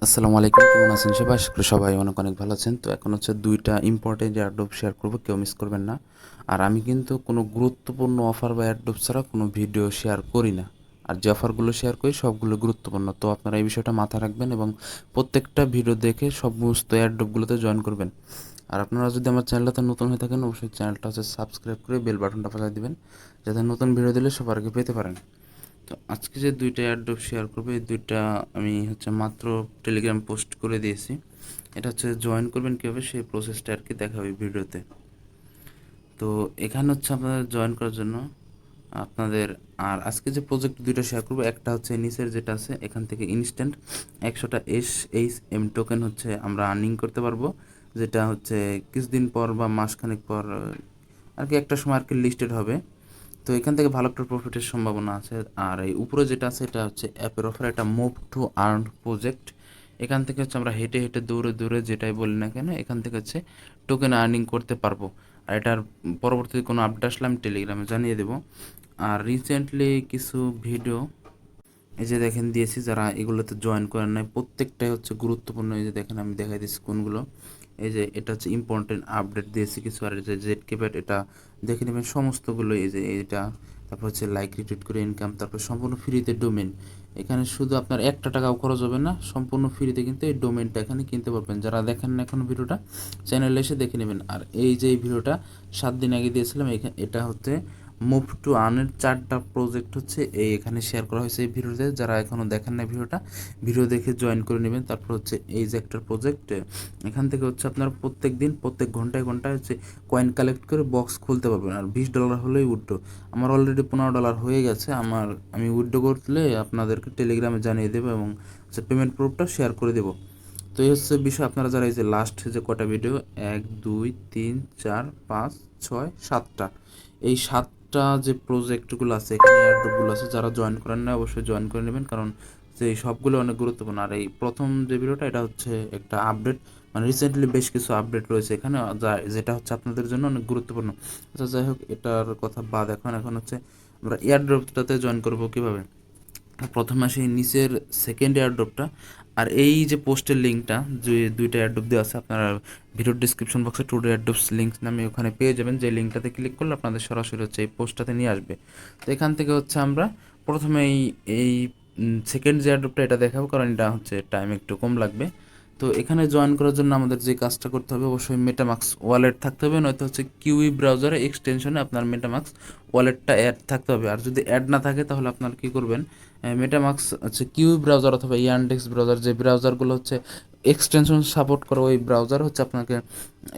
আসসালামু আলাইকুম, কেমন আছেন সবাই? আশা করি সবাই অনেক অনেক ভালো আছেন। তো এখন হচ্ছে 2টা ইম্পর্টেন্ট এয়ারড্রপ শেয়ার করব, কেউ মিস করবেন না। আর আমি কিন্তু কোনো গুরুত্বপূর্ণ অফার বা এয়ারড্রপ ছাড়া কোনো ভিডিও শেয়ার করি না। আর যে অফারগুলো শেয়ার করি সবগুলো গুরুত্বপূর্ণ, তো আপনারা এই বিষয়টা মাথায় রাখবেন এবং প্রত্যেকটা ভিডিও দেখে সমস্ত এয়ারড্রপগুলোতে জয়েন করবেন। আর আপনারা যদি আমার চ্যানেলটাতে নতুন হয়ে থাকেন, অবশ্যই চ্যানেলটা হচ্ছে সাবস্ক্রাইব করে বেল বাটনটা বাজিয়ে দিবেন, যাতে নতুন ভিডিও দিলে সবার আগে পেতে পারেন। তো আজকে যে 2টা এয়ারড্রপ শেয়ার করবো, এই 2টা আমি হচ্ছে মাত্র টেলিগ্রাম পোস্ট করে দিয়েছি। এটা হচ্ছে জয়েন করবেন কীভাবে সেই প্রসেসটা আর কি দেখাবে ভিডিওতে। তো এখানে হচ্ছে আপনাদের জয়েন করার জন্য আপনাদের, আর আজকে যে প্রজেক্ট 2টা শেয়ার করবো, একটা হচ্ছে নিচের যেটা আছে এখান থেকে ইনস্ট্যান্ট 100টা SHM টোকেন হচ্ছে আমরা আর্নিং করতে পারবো, যেটা হচ্ছে কিছুদিন পর বা মাসখানেক পর আর কি একটা সময় আর কি লিস্টেড হবে। তো এখান থেকে ভালো একটা প্রফিটের সম্ভাবনা আছে। আর এই উপরে যেটা আছে এটা হচ্ছে অ্যাপের অফার, এটা মুভ টু আর্ন প্রজেক্ট। এখান থেকে হচ্ছে আমরা হেঁটে হেঁটে দৌড়ে দৌড়ে যেটাই বলি না কেন, এখান থেকে হচ্ছে টোকেন আর্নিং করতে পারবো। আর এটার পরবর্তীতে কোনো আপডেট আসলে আমি টেলিগ্রামে জানিয়ে দেবো। আর রিসেন্টলি কিছু ভিডিও এই যে দেখেন দিয়েছি, যারা এগুলোতে জয়েন করেন নাই প্রত্যেকটাই হচ্ছে গুরুত্বপূর্ণ। এই যে দেখেন আমি দেখাই দিচ্ছি কোনগুলো। এই যে এটা হচ্ছে ইম্পর্টেন্ট আপডেট দিয়েছি কিছু, আর এই যে জেড কেপ্যাট এটা দেখে নেবেন সমস্তগুলো। এই যে এটা, তারপর হচ্ছে লাইক রিটুইট করে ইনকাম, তারপর সম্পূর্ণ ফ্রিতে ডোমেন। এখানে শুধু আপনার একটা টাকাও খরচ হবে না, সম্পূর্ণ ফ্রিতে কিন্তু এই ডোমেনটা এখানে কিনতে পারবেন। যারা দেখেন না এখন ভিডিওটা, চ্যানেলে এসে দেখে নেবেন। আর এই যে এই ভিডিওটা 7 দিন আগে দিয়েছিলাম, এটা হচ্ছে মুভ টু আর্নের 4টা প্রজেক্ট হচ্ছে এখানে শেয়ার করা হয়েছে এই ভিডিওতে। যারা এখনও দেখেন না ভিডিওটা, ভিডিও দেখে জয়েন করে নেবেন। তারপর হচ্ছে এই যে একটা প্রজেক্ট, এখান থেকে হচ্ছে আপনার প্রত্যেক দিন প্রত্যেক ঘন্টায় ঘন্টায় হচ্ছে কয়েন কালেক্ট করে বক্স খুলতে পারবেন। আর $20 হলেই উইথড্র। আমার অলরেডি $15 হয়ে গেছে। আমি উইথড্র করলে আপনাদেরকে টেলিগ্রামে জানিয়ে দেবো এবং হচ্ছে পেমেন্ট প্রুফটা শেয়ার করে দেবো। তো এই হচ্ছে বিষয়। আপনারা যারা এই যে লাস্ট যে কটা ভিডিও 1 2 3 4 5 6 7টা, এই 7টা যে প্রজেক্টগুলো আছে এখানে এয়ারড্রপগুলো আছে, যারা জয়েন করেন না অবশ্যই জয়েন করে নেবেন, কারণ যে সবগুলো অনেক গুরুত্বপূর্ণ। আর এই প্রথম যে ভিডিওটা এটা হচ্ছে একটা আপডেট, মানে রিসেন্টলি বেশ কিছু আপডেট রয়েছে এখানে, যেটা হচ্ছে আপনাদের জন্য অনেক গুরুত্বপূর্ণ। আচ্ছা যাই হোক, এটার কথা বাদ। এখন হচ্ছে আমরা এয়ারড্রপটাতে জয়েন করবো কীভাবে। প্রথমে আসে এই নিচের সেকেন্ড এয়ারড্রপটা। আর এই যে পোস্টের লিঙ্কটা, যে 2টা এয়ারড্রপ দেওয়া আছে, আপনারা ভিডিওর ডিসক্রিপশন বক্সে টুডে এয়ারড্রপস লিঙ্ক নামে ওখানে পেয়ে যাবেন। যে লিঙ্কটাতে ক্লিক করলে আপনাদের সরাসরি হচ্ছে এই পোস্টটাতে নিয়ে আসবে। তো এখান থেকে হচ্ছে আমরা প্রথমে এই সেকেন্ড যে এয়ারড্রপটা এটা দেখাবো, কারণ এটা হচ্ছে টাইম একটু কম লাগবে। তো এখানে জয়েন করার জন্য আমাদের যে কাজটা করতে হবে, অবশ্যই মেটামাক্স ওয়ালেট থাকতে হবে, নয়তো হচ্ছে কিউই ব্রাউজারে এক্সটেনশনে আপনার মেটামাক্স ওয়ালেটটা অ্যাড থাকতে হবে। আর যদি অ্যাড না থাকে তাহলে আপনার কী করবেন, মেটামাক্স হচ্ছে কিউই ব্রাউজার অথবা ইয়ানডেক্স ব্রাউজার, যে ব্রাউজারগুলো হচ্ছে এক্সটেনশন সাপোর্ট করে, ওই ব্রাউজার হচ্ছে আপনাকে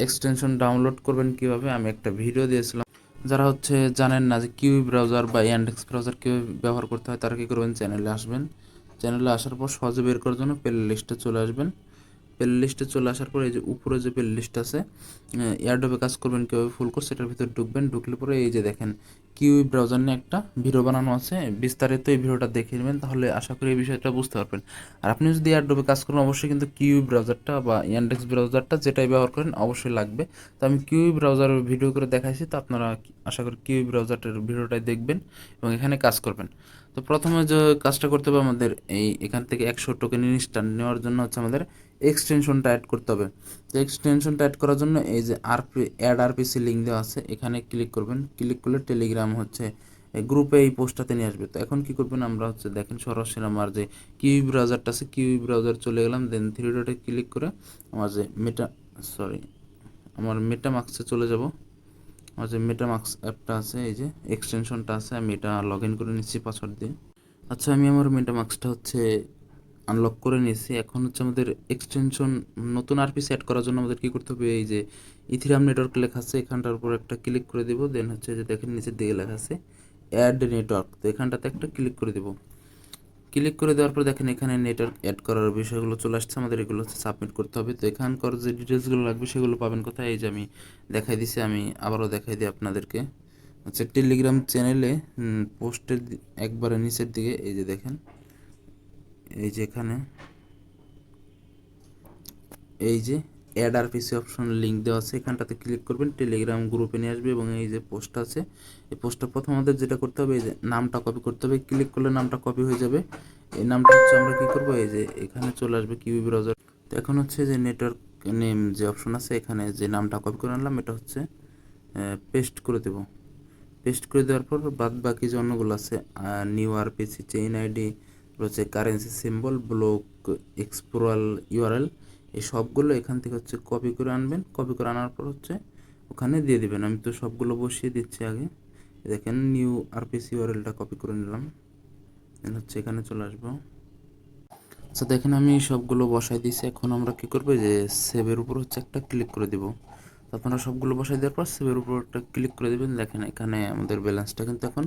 এক্সটেনশন ডাউনলোড করবেন কীভাবে আমি একটা ভিডিও দিয়েছিলাম। যারা হচ্ছে জানেন না যে কিউই ব্রাউজার বা ইয়ানডেক্স ব্রাউজার কীভাবে ব্যবহার করতে হয়, তারা কী করবেন, চ্যানেলে আসবেন। চ্যানেলে আসার পর সহজে বের করার জন্য প্লে লিস্টে চলে আসবেন। প্লে লিস্টে চলে আসার পরে এই যে উপরে যে প্লে লিস্ট আছে, এয়ারড্রপে কাজ করবেন কীভাবে ফুল কোর্স, সেটার ভিতরে ঢুকবেন। ঢুকলে পরে এই যে দেখেন কিউই ব্রাউজার নিয়ে একটা ভিডিও বানানো আছে, বিস্তারিত এই ভিডিওটা দেখে নেবেন, তাহলে আশা করি এই বিষয়টা বুঝতে পারবেন। আর আপনি যদি এয়ারড্রপে কাজ করেন অবশ্যই কিন্তু কিউই ব্রাউজারটা বা ইয়ানডেক্স ব্রাউজারটা যেটাই ব্যবহার করেন অবশ্যই লাগবে। তো আমি কিউই ব্রাউজারের ভিডিও করে দেখাইছি, তো আপনারা আশা করি কিউই ব্রাউজারটার ভিডিওটাই দেখবেন এবং এখানে কাজ করবেন। তো প্রথমে যে কাজটা করতে হবে আমাদের, এখান থেকে 100 টোকেন ইনস্ট্যান্ট নেওয়ার জন্য হচ্ছে আমাদের এক্সটেনশনটা অ্যাড করতে হবে। তো এক্সটেনশনটা অ্যাড করার জন্য এই যে আরপিসি লিঙ্ক দেওয়া আছে, এখানে ক্লিক করবেন। ক্লিক করলে টেলিগ্রাম হচ্ছে গ্রুপে এই পোস্টটাতে নিয়ে আসবে। তো এখন কি করবেন, আমরা হচ্ছে দেখেন সরাসরি আমার যে কিউই ব্রাউজারটা আছে, কিউই ব্রাউজার চলে গেলাম, দেন থ্রি ডটে ক্লিক করে আমার যে আমার মেটামাক্সে চলে যাব। আমার যে মেটামাক্স অ্যাপটা আছে, এই যে এক্সটেনশনটা আছে, আমি এটা লগ ইন করে নিচ্ছি পাসওয়ার্ড দিয়ে। আচ্ছা আমি আমার মেটামাক্সটা হচ্ছে আনলক করে নিয়েছি। এখন হচ্ছে আমাদের এক্সটেনশন নতুন আরপিসি অ্যাড করার জন্য আমাদের কী করতে হবে, এই যে ইথিরিয়াম নেটওয়ার্ক লেখা আছে এখানটার উপর একটা ক্লিক করে দেবো। দেন হচ্ছে যে দেখেন নিচের দিকে লেখা আছে অ্যাড নেটওয়ার্ক, তো এখানটাতে একটা ক্লিক করে দেবো। ক্লিক করে দেওয়ার পর দেখেন এখানে নেটওয়ার্ক অ্যাড করার বিষয়গুলো চলে আসছে, আমাদের এগুলো হচ্ছে সাবমিট করতে হবে। তো এখানকার যে ডিটেলসগুলো লাগবে সেগুলো পাবেন কোথায়, এই যে আমি দেখাই দিছি, আমি আবারও দেখাই দিই আপনাদেরকে। হচ্ছে টেলিগ্রাম চ্যানেলে পোস্টের একবারে নিচের দিকে এই যে দেখেন, এই যে এখানে এই যে অ্যাড আরপিসি অপশন লিঙ্ক দেওয়া আছে, এখানটাতে ক্লিক করবেন, টেলিগ্রাম গ্রুপে নিয়ে আসবে। এবং এই যে পোস্টটা আছে, এই পোস্টটা প্রথম আমাদের যেটা করতে হবে, এই যে নামটা কপি করতে হবে। ক্লিক করলে নামটা কপি হয়ে যাবে এই নামটা হচ্ছে আমরা কী করবো, এই যে এখানে চলে আসবে কিউবি ব্রাউজার। তো এখন হচ্ছে যে নেটওয়ার্ক নেম যে অপশন আছে, এখানে যে নামটা কপি করে আনলাম এটা হচ্ছে পেস্ট করে দেব। পেস্ট করে দেওয়ার পর বাদ বাকি যে অন্যগুলো আছে, নিউ আরপিসি, চেইন আইডি, হচ্ছে কারেন্সি সিম্বল, ব্লক, এক্সপ্লোরাল ইউআরএল, এই সবগুলো এখান থেকে হচ্ছে কপি করে আনবেন। কপি করে আনার পর হচ্ছে ওখানে দিয়ে দিবেন। আমি তো সবগুলো বসিয়ে দিচ্ছি আগে। দেখেন নিউ আরপিসি ইউআরএলটা কপি করে নিলাম, হচ্ছে এখানে চলে আসবো। আচ্ছা দেখেন আমি সবগুলো বসাই দিয়েছি। এখন আমরা কী করবো, যে সেভের উপর হচ্ছে একটা ক্লিক করে দিব। তো আপনারা সবগুলো বসাই দেওয়ার পর সেভের উপর একটা ক্লিক করে দেবেন। দেখেন এখানে আমাদের ব্যালেন্সটা কিন্তু এখন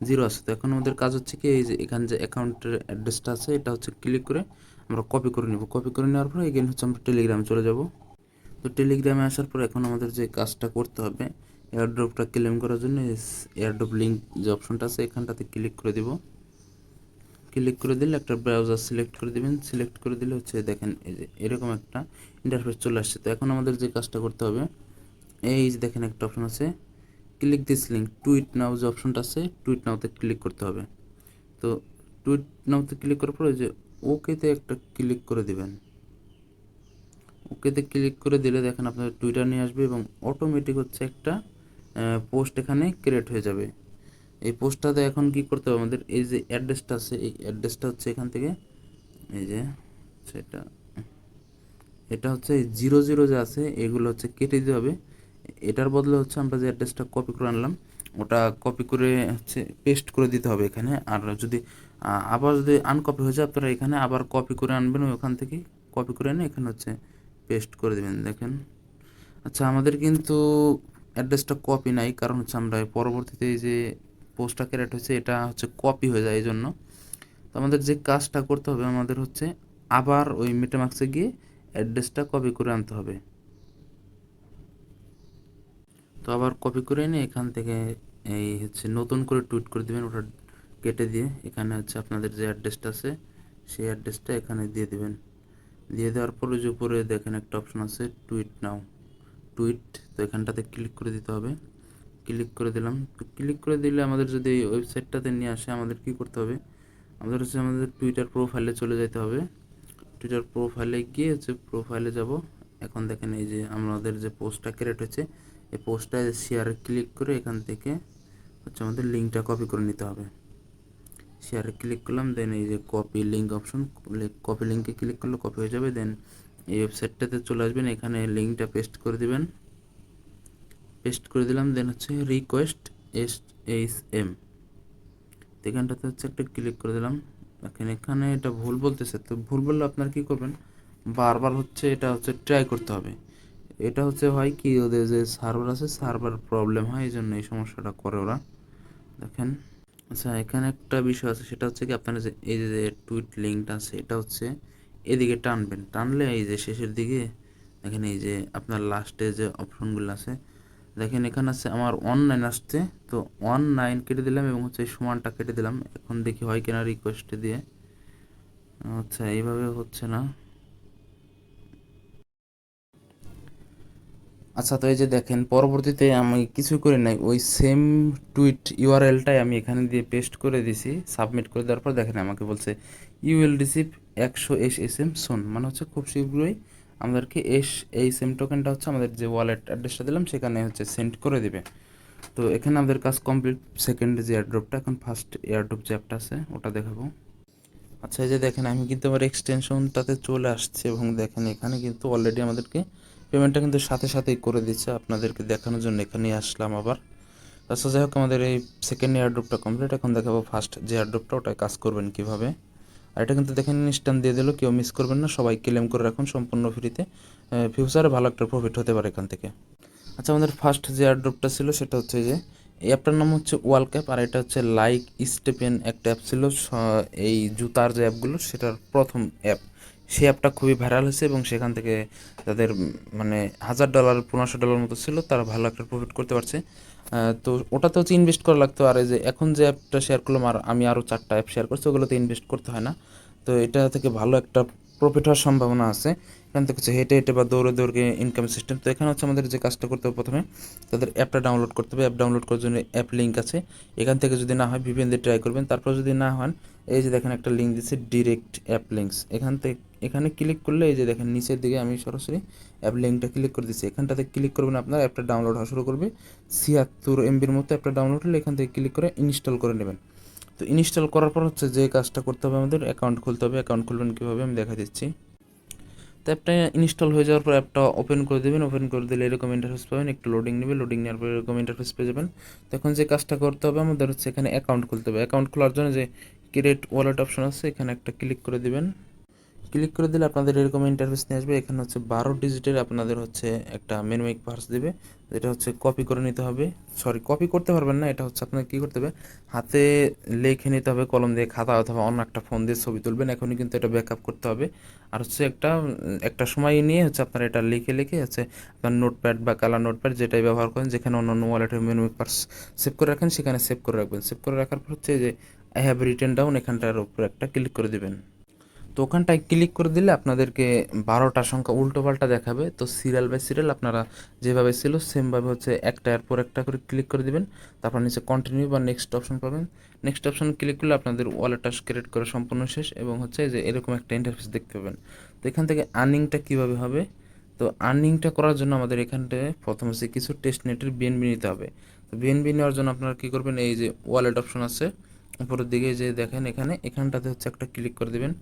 0 আছে। তো এখন আমাদের কাজ হচ্ছে কি, এই যে এখানে যে অ্যাকাউন্টের অ্যাড্রেসটা আছে এটা হচ্ছে ক্লিক করে আমরা কপি করে নেব। কপি করে নেওয়ার পর এগেন হচ্ছে আমরা টেলিগ্রামে চলে যাব। তো টেলিগ্রামে আসার পর এখন আমাদের যে কাজটা করতে হবে, এয়ারড্রপটা ক্লেম করার জন্য এয়ারড্রপ লিঙ্ক যে অপশনটা আছে এখানটাতে ক্লিক করে দিব। ক্লিক করে দিলে একটা ব্রাউজার সিলেক্ট করে দিবেন। সিলেক্ট করে দিলে হচ্ছে দেখেন এই যে এরকম একটা ইন্টারফেস চলে আসছে। তো এখন আমাদের যে কাজটা করতে হবে, এই যে দেখেন একটা অপশন আছে ক্লিক দিস লিঙ্ক, টুইট নাও যে অপশনটা আছে টুইট নাওতে ক্লিক করতে হবে। তো টুইট নাওতে ক্লিক করার পরে যে ওকেতে একটা ক্লিক করে দিবেন। ওকেতে ক্লিক করে দিলে দেখেন আপনার টুইটার নিয়ে আসবে এবং অটোমেটিক হচ্ছে একটা পোস্ট এখানে ক্রিয়েট হয়ে যাবে। এই পোস্টটাতে এখন কি করতে হবে আমাদের, এই যে অ্যাড্রেসটা আছে এই অ্যাড্রেসটা হচ্ছে এখান থেকে এই যে সেটা, এটা হচ্ছে 00 যে আছে এগুলো হচ্ছে কেটে দিতে হবে। এটার বদলে হচ্ছে আমরা যে অ্যাড্রেসটা কপি করে আনলাম ওটা কপি করে হচ্ছে পেস্ট করে দিতে হবে এখানে। আর যদি আবার যদি আনকপি হয়ে যায় আপনারা এখানে আবার কপি করে আনবেন, ওখান থেকে কপি করে এনে এখানে হচ্ছে পেস্ট করে দেবেন। দেখেন আচ্ছা আমাদের কিন্তু অ্যাড্রেসটা কপি নাই, কারণ হচ্ছে আমরা পরবর্তীতে এই যে পোস্টটা ক্রিয়েট হয়েছে এটা হচ্ছে কপি হয়ে যায় এই জন্য। তো আমাদের যে কাজটা করতে হবে, আমাদের হচ্ছে আবার ওই মেটামাক্সে গিয়ে অ্যাড্রেসটা কপি করে আনতে হবে। তো আবার কপি করে এনে এখান থেকে এই হচ্ছে নতুন করে টুইট করে দেবেন, ওটা কেটে দিয়ে এখানে হচ্ছে আপনাদের যে অ্যাড্রেসটা আছে সেই অ্যাড্রেসটা এখানে দিয়ে দেবেন। দিয়ে দেওয়ার পরে যে উপরে দেখেন একটা অপশন আছে টুইট নাও, টুইট, তো এখানটাতে ক্লিক করে দিতে হবে। ক্লিক করে দিলাম। তো ক্লিক করে দিলে আমাদের যদি এই ওয়েবসাইটটাতে নিয়ে আসে আমাদের কি করতে হবে, আমাদের হচ্ছে আমাদের টুইটার প্রোফাইলে চলে যেতে হবে। টুইটার প্রোফাইলে গিয়ে হচ্ছে প্রোফাইলে যাব। এখন দেখেন এই যে আমাদের যে পোস্টটা ক্রিয়েট হয়েছে এই পোস্টটা শেয়ারে ক্লিক করে এখান থেকে হচ্ছে আমাদের লিঙ্কটা কপি করে নিতে হবে। শেয়ারে ক্লিক করলাম, দেন এই যে কপি লিঙ্ক অপশন, কপি লিঙ্কে ক্লিক করলে কপি হয়ে যাবে। দেন এই ওয়েবসাইটটাতে চলে আসবেন, এখানে লিঙ্কটা পেস্ট করে দিবেন। পেস্ট করে দিলাম। দেন হচ্ছে রিকোয়েস্ট SHM, এখানটাতে হচ্ছে একটা ক্লিক করে দিলাম। দেখেন এখানে এটা ভুল বলতেছে, তো ভুল বললে আপনার কি করবেন, বারবার হচ্ছে এটা হচ্ছে ট্রাই করতে হবে। এটা হচ্ছে হয় কি, ওদের যে সার্ভার আছে সার্ভার প্রবলেম হয়, এই জন্য এই সমস্যাটা করে ওরা। দেখেন আচ্ছা এখানে একটা বিষয় আছে, সেটা হচ্ছে কি আপনার যে এই যে টুইট লিঙ্কটা আছে এটা হচ্ছে এদিকে টানবেন। টানলে এই যে শেষের দিকে দেখেন এই যে আপনার লাস্টে যে অপশনগুলো আছে দেখেন এখানে আছে আমার অনলাইন আসছে। তো 19 কেটে দিলাম এবং হচ্ছে সমানটা কেটে দিলাম। এখন দেখি হয় কিনা রিকোয়েস্টে দিয়ে। আচ্ছা এইভাবে হচ্ছে না। আচ্ছা তো এই যে দেখেন পরবর্তীতে আমি কিছু করে নাই, ওই সেম টুইট ইউআরএলটাই আমি এখানে দিয়ে পেস্ট করে দিছি। সাবমিট করে দেওয়ার পর দেখেন আমাকে বলছে ইউ উইল রিসিভ 100 SHM সোন, মানে হচ্ছে খুব শীঘ্রই আমাদেরকে এই সেম টোকেনটা হচ্ছে আমাদের যে ওয়ালেট অ্যাড্রেসটা দিলাম সেখানে হচ্ছে সেন্ড করে দিবে। তো এখানে আমাদের কাজ কমপ্লিট। সেকেন্ড যে এয়ারড্রপটা, এখন ফার্স্ট এয়ারড্রপ যে অ্যাপটা আছে ওটা দেখাবো। আচ্ছা এই যে দেখেন আমি কিন্তু আমার এক্সটেনশনটাতে চলে আসছে এবং দেখেন এখানে কিন্তু অলরেডি আমাদেরকে পেমেন্টটা কিন্তু সাথে সাথেই করে দিচ্ছে। আপনাদেরকে দেখানোর জন্য এখানে আসলাম আবার। আচ্ছা যাই হোক আমাদের এই সেকেন্ড এয়ারড্রপটা কমপ্লিট। এখন দেখাবো ফার্স্ট যে এয়ারড্রপটা, ওটায় কাজ করবেন কীভাবে। আর এটা কিন্তু দেখেন ইনস্ট্যান্ট দিয়ে দিল, কেউ মিস করবেন না, সবাই ক্লেম করে রাখুন সম্পূর্ণ ফ্রিতে। ফিউচারে ভালো একটা প্রফিট হতে পারে এখান থেকে। আচ্ছা আমাদের ফার্স্ট যে এয়ারড্রপটা ছিল সেটা হচ্ছে যে এই অ্যাপটার নাম হচ্ছে ওয়াল ক্যাপ, আর এটা হচ্ছে লাইক স্টেপেন একটা অ্যাপ ছিল এই জুতার যে অ্যাপগুলো সেটার প্রথম অ্যাপ। সেই অ্যাপটা খুবই ভাইরাল হয়েছে এবং সেখান থেকে তাদের মানে $1000 $1500 মতো ছিল, তারা ভালো একটা প্রফিট করতে পারছে। তো ওটাতে হচ্ছে ইনভেস্ট করা লাগতো। আর এই যে এখন যে অ্যাপটা শেয়ার করলাম, আর আমি আরও 4টা অ্যাপ শেয়ার করছি, ওগুলোতে ইনভেস্ট করতে হয় না। তো এটা থেকে ভালো একটা প্রফিট হওয়ার সম্ভাবনা আছে। এখান থেকে হচ্ছে হেঁটে হেঁটে বা দৌড়ে দৌড়ে ইনকাম সিস্টেম। তো এখানে হচ্ছে আমাদের যে কাজটা করতে হবে, প্রথমে তাদের অ্যাপটা ডাউনলোড করতে হবে। অ্যাপ ডাউনলোড করার জন্য অ্যাপ লিঙ্ক আছে, এখান থেকে যদি না হয় ভিপিএন দিয়ে ট্রাই করবেন। তারপর যদি না হয়, এই যে দেখেন একটা লিঙ্ক দিচ্ছে ডিরেক্ট অ্যাপ লিঙ্কস, এখান থেকে এখানে ক্লিক করলে এই যে দেখেন নিচের দিকে আমি সরাসরি অ্যাপ লিঙ্কটা ক্লিক করে দিচ্ছি। এখানটাতে ক্লিক করবেন, আপনার অ্যাপটা ডাউনলোড হওয়া শুরু করবে। 76 MBর মতো অ্যাপটা ডাউনলোড হলে এখান থেকে ক্লিক করে ইনস্টল করে নেবেন। তো ইনস্টল করার পর হচ্ছে যে কাজটা করতে হবে, আমাদের অ্যাকাউন্ট খুলতে হবে। অ্যাকাউন্ট খুলবেন কীভাবে আমি দেখা দিচ্ছি। তো অ্যাপটা ইনস্টল হয়ে যাওয়ার পর অ্যাপটা ওপেন করে দেবেন। ওপেন করে দিলে এরকম ইন্টারফেস পাবেন, একটু লোডিং নেবে। লোডিং নেওয়ার পর এরকম ইন্টারফেস পেয়ে যাবেন। তো এখন যে কাজটা করতে হবে আমাদের হচ্ছে এখানে অ্যাকাউন্ট খুলতে হবে। অ্যাকাউন্ট খোলার জন্য যে ক্রিয়েট ওয়ালেট অপশন আছে, এখানে একটা ক্লিক করে দিবেন। ক্লিক করে দিলে আপনাদের এরকম ইন্টারফেস নিয়ে আসবে। এখানে হচ্ছে 12 ডিজিটের আপনাদের হচ্ছে একটা মেনুমিক পার্স দেবে, যেটা হচ্ছে কপি করে নিতে হবে। সরি, কপি করতে পারবেন না, এটা হচ্ছে আপনাকে কী করতে হবে, হাতে লিখে নিতে হবে কলম দিয়ে, খাতা অথবা অন্য একটা ফোন দিয়ে ছবি তুলবেন। এখনই কিন্তু এটা ব্যাকআপ করতে হবে। আর হচ্ছে একটা সময় নিয়ে হচ্ছে আপনারা এটা লিখে লিখে হচ্ছে আপনার নোটপ্যাড বা কালার নোটপ্যাড যেটাই ব্যবহার করেন, যেখানে অন্যান্য ওয়ালেটের মেনুমিক পার্স সেভ করে রাখেন, সেখানে সেভ করে রাখবেন। সেভ করে রাখার পর হচ্ছে যে আই হ্যাভ রিটেন ডাউন, এখানটার উপর একটা ক্লিক করে দেবেন। তো ওখানটায় ক্লিক করে দিলে আপনাদেরকে 12টা সংখ্যা উল্টোপাল্টা দেখাবে। তো সিরিয়াল বাই সিরিয়াল আপনারা যেভাবে ছিল সেমভাবে হচ্ছে একটার পর একটা করে ক্লিক করে দিবেন। তারপর নিচে কন্টিনিউ বা নেক্সট অপশন পাবেন। নেক্সট অপশন ক্লিক করলে আপনাদের ওয়ালেটটা ক্রিয়েট করা সম্পূর্ণ শেষ, এবং হচ্ছে যে এরকম একটা ইন্টারফেস দেখতে পাবেন। তো এখান থেকে আর্নিংটা কীভাবে হবে, তো আর্নিংটা করার জন্য আমাদের এখানটায় প্রথম হচ্ছে কিছু টেস্ট নেটের বিএনবি নিতে হবে। তো বিএনবি নেওয়ার জন্য আপনারা কী করবেন, এই যে ওয়ালেট অপশন আছে উপরের দিকে যে দেখেন, এখানটাতে হচ্ছে একটা ক্লিক করে দেবেন।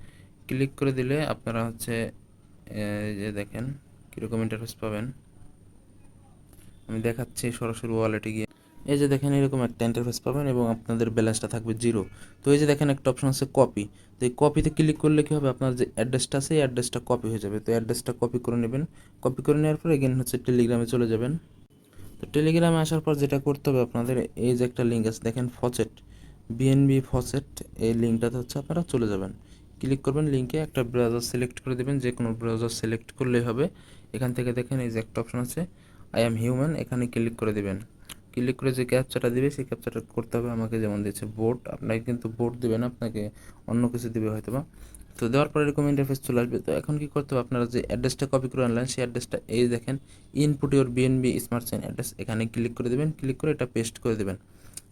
ক্লিক করে দিলে আপনারা হচ্ছে যে দেখেন কীরকম ইন্টারফেস পাবেন, আমি দেখাচ্ছি সরাসরি ওয়ালেটে গিয়ে। এই যে দেখেন এরকম একটা ইন্টারফেস পাবেন এবং আপনাদের ব্যালেন্সটা থাকবে 0। তো এই যে দেখেন একটা অপশন আছে কপি। তো এই কপিতে ক্লিক করলে কী হবে, আপনার যে অ্যাড্রেসটা আছে এই অ্যাড্রেসটা কপি হয়ে যাবে। তো অ্যাড্রেসটা কপি করে নেবেন। কপি করে নেওয়ার পর এগেন হচ্ছে টেলিগ্রামে চলে যাবেন। তো টেলিগ্রামে আসার পর যেটা করতে হবে আপনাদের, এই যে একটা লিঙ্ক আছে দেখেন ফচেট, বিএনবি ফচেট, এই লিঙ্কটাতে হচ্ছে আপনারা চলে যাবেন। ক্লিক করবেন, লিঙ্কে একটা ব্রাউজার সিলেক্ট করে দেবেন, যে কোনো ব্রাউজার সিলেক্ট করলেই হবে। এখান থেকে দেখেন এই যে একটা অপশন আছে আই অ্যাম হিউম্যান, এখানে ক্লিক করে দেবেন। ক্লিক করে যে ক্যাপচাটা দিবে সেই ক্যাপচাটা করতে হবে। আমাকে যেমন দিয়েছে বোট, আপনাকে কিন্তু বোট দেবে না, আপনাকে অন্য কিছু দেবে হয়তো বা। তো দেওয়ার পরে এরকম ইন্টারফেস চলে আসবে। তো এখন কী করতে হবে, আপনারা যে অ্যাড্রেসটা কপি করে আনলেন সেই অ্যাড্রেসটা এই দেখেন input your BNB smart chain address, এখানে ক্লিক করে দেবেন। ক্লিক করে এটা পেস্ট করে দেবেন।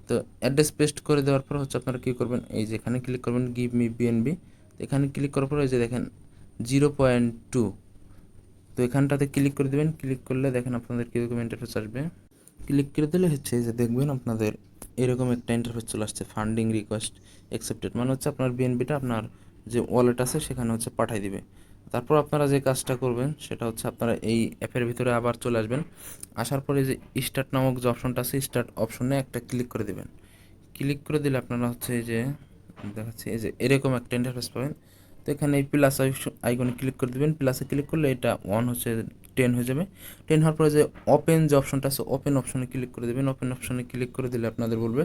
তো অ্যাড্রেস পেস্ট করে দেওয়ার পর হচ্ছে আপনারা কী করবেন, এই যে এখানে ক্লিক করবেন গিভ মি বিএনবি। তো এখানে ক্লিক করার পর এই যে দেখেন 0.2, তো এখানটাতে ক্লিক করে দেবেন। ক্লিক করলে দেখেন আপনাদের কীরকম ইন্টারফেস আসবে। ক্লিক করে দিলে হচ্ছে যে দেখবেন আপনাদের এরকম একটা ইন্টারফেস চলে আসছে, ফান্ডিং রিকোয়েস্ট অ্যাকসেপ্টেড, মানে হচ্ছে আপনার বিএনবিটা আপনার যে ওয়ালেট আছে সেখানে হচ্ছে পাঠিয়ে দিবে। তারপর আপনারা যে কাজটা করবেন সেটা হচ্ছে আপনারা এই অ্যাপের ভিতরে আবার চলে আসবেন। আসার পরে যে স্টার্ট নামক যে অপশনটা আছে স্টার্ট অপশনে একটা ক্লিক করে দেবেন। ক্লিক করে দিলে আপনারা হচ্ছে এই যে দেখাচ্ছে এই যে এরকম একটা ইন্টারফেস পাবেন। তো এখানে এই প্লাস আইকনে ক্লিক করে দেবেন। প্লাসে ক্লিক করলে এটা 1 হচ্ছে 10 হয়ে যাবে। 10 হওয়ার পরে যে ওপেন যে অপশনটা আছে ওপেন অপশনে ক্লিক করে দেবেন। ওপেন অপশনে ক্লিক করে দিলে আপনাদের বলবে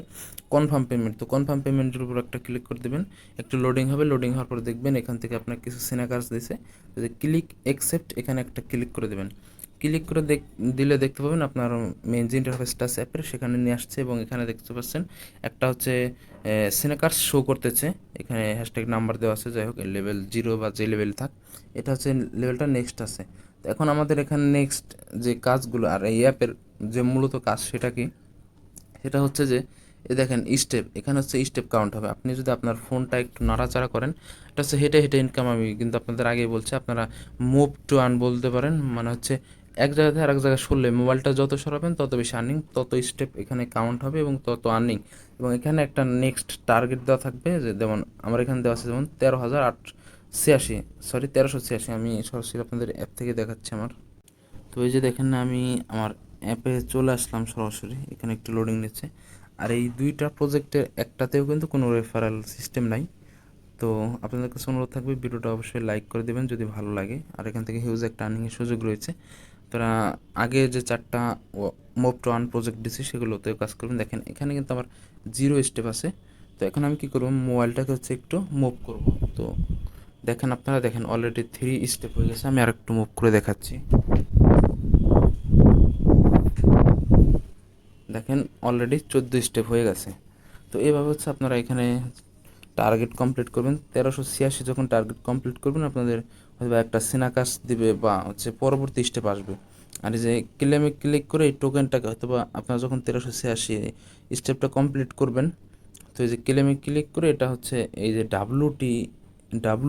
কনফার্ম পেমেন্ট। তো কনফার্ম পেমেন্টের উপর একটা ক্লিক করে দেবেন। একটু লোডিং হবে, লোডিং হওয়ার পরে দেখবেন এখান থেকে আপনার কিছু সিনাকার্স দিয়েছে, যে ক্লিক অ্যাকসেপ্ট, এখানে একটা ক্লিক করে দেবেন। ক্লিক করে দিলে দেখতে পাবেন আপনার মেন যে ইন্টারফেসটা আছে অ্যাপের সেখানে নিয়ে আসছে, এবং এখানে দেখতে পাচ্ছেন একটা হচ্ছে সিনাকার্স শো করতেছে। এখানে হ্যাশট্যাগ নাম্বার দেওয়া আছে, যাই হোক লেভেল 0 বা যে লেভেল থাক, এটা হচ্ছে লেভেলটা নেক্সট আছে। তো এখন আমাদের এখানে নেক্সট যে কাজগুলো আর এই অ্যাপের যে মূলত কাজ সেটা কি, সেটা হচ্ছে যে এই দেখেন স্টেপ, এখানে হচ্ছে স্টেপ কাউন্ট হবে। আপনি যদি আপনার ফোনটা একটু নাড়াচাড়া করেন, এটা হচ্ছে হেঁটে হেঁটে ইনকাম। আমি কিন্তু আপনাদের আগেই বলছি আপনারা মুভ টু আর্ন বলতে পারেন, মানে হচ্ছে এক জায়গা থেকে আরেক জায়গায় সরলে মোবাইলটা যত সরাবেন তত বেশি আর্নিং, তত স্টেপ এখানে কাউন্ট হবে এবং তত আর্নিং। এবং এখানে একটা নেক্সট টার্গেট দেওয়া থাকবে, যে যেমন আমার এখানে দেওয়া আছে যেমন 13,886, সরি 1386। আমি সরাসরি আপনাদের অ্যাপ থেকে দেখাচ্ছি আমার। তো এই যে দেখেন না, আমি আমার অ্যাপে চলে আসলাম সরাসরি, এখানে একটু লোডিং নিচ্ছে। আর এই দুইটা প্রজেক্টের একটাতেও কিন্তু কোনো রেফারেল সিস্টেম নাই। তো আপনাদের কাছে অনুরোধ থাকবে ভিডিওটা অবশ্যই লাইক করে দেবেন যদি ভালো লাগে। আর এখান থেকে হিউজ একটা আর্নিংয়ের সুযোগ রয়েছে। তারা আগে যে 4টা মুভ টু আর্ন প্রজেক্ট দিছি সেগুলোতেও কাজ করবেন। দেখেন এখানে কিন্তু আমার 0 স্টেপ আছে। তো এখন আমি কী করবো, মোবাইলটাকে হচ্ছে একটু মুভ করব। তো দেখেন আপনারা দেখেন অলরেডি 3 স্টেপ হয়ে গেছে। আমি আর একটু মুভ করে দেখাচ্ছি। দেখেন অলরেডি 14 স্টেপ হয়ে গেছে। তো এইভাবে হচ্ছে আপনারা এখানে টার্গেট কমপ্লিট করবেন। 1386 যখন টার্গেট কমপ্লিট করবেন আপনাদের হয়তো একটা সিনাকাস দিবে বা হচ্ছে পরবর্তী স্টেপ আসবে। আর এই যে ক্লেমে ক্লিক করে এই টোকেনটাকে হয়তো বা আপনারা যখন 1386 স্টেপটা কমপ্লিট করবেন, তো এই যে ক্লেমে ক্লিক করে এটা হচ্ছে এই যে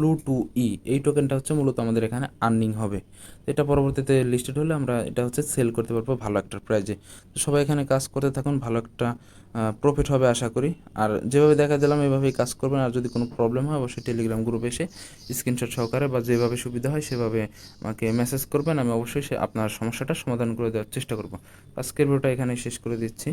W2E এই টোকেনটা হচ্ছে মূলত আমাদের এখানে আর্নিং হবে। তো এটা পরবর্তীতে লিস্টেড হলে আমরা এটা হচ্ছে সেল করতে পারবো ভালো একটা প্রাইজে। তো সবাই এখানে কাজ করতে থাকুন, ভালো একটা প্রফিট হবে আশা করি। আর যেভাবে দেখা দিলাম এভাবেই কাজ করবেন। আর যদি কোনো প্রবলেম হয় অবশ্যই টেলিগ্রাম গ্রুপে এসে স্ক্রিনশট সহকারে বা যেভাবে সুবিধা হয় সেভাবে আমাকে মেসেজ করবেন, আমি অবশ্যই আপনার সমস্যাটা সমাধান করে দেওয়ার চেষ্টা করব। আজকের ভিডিওটা এখানেই শেষ করে দিচ্ছি।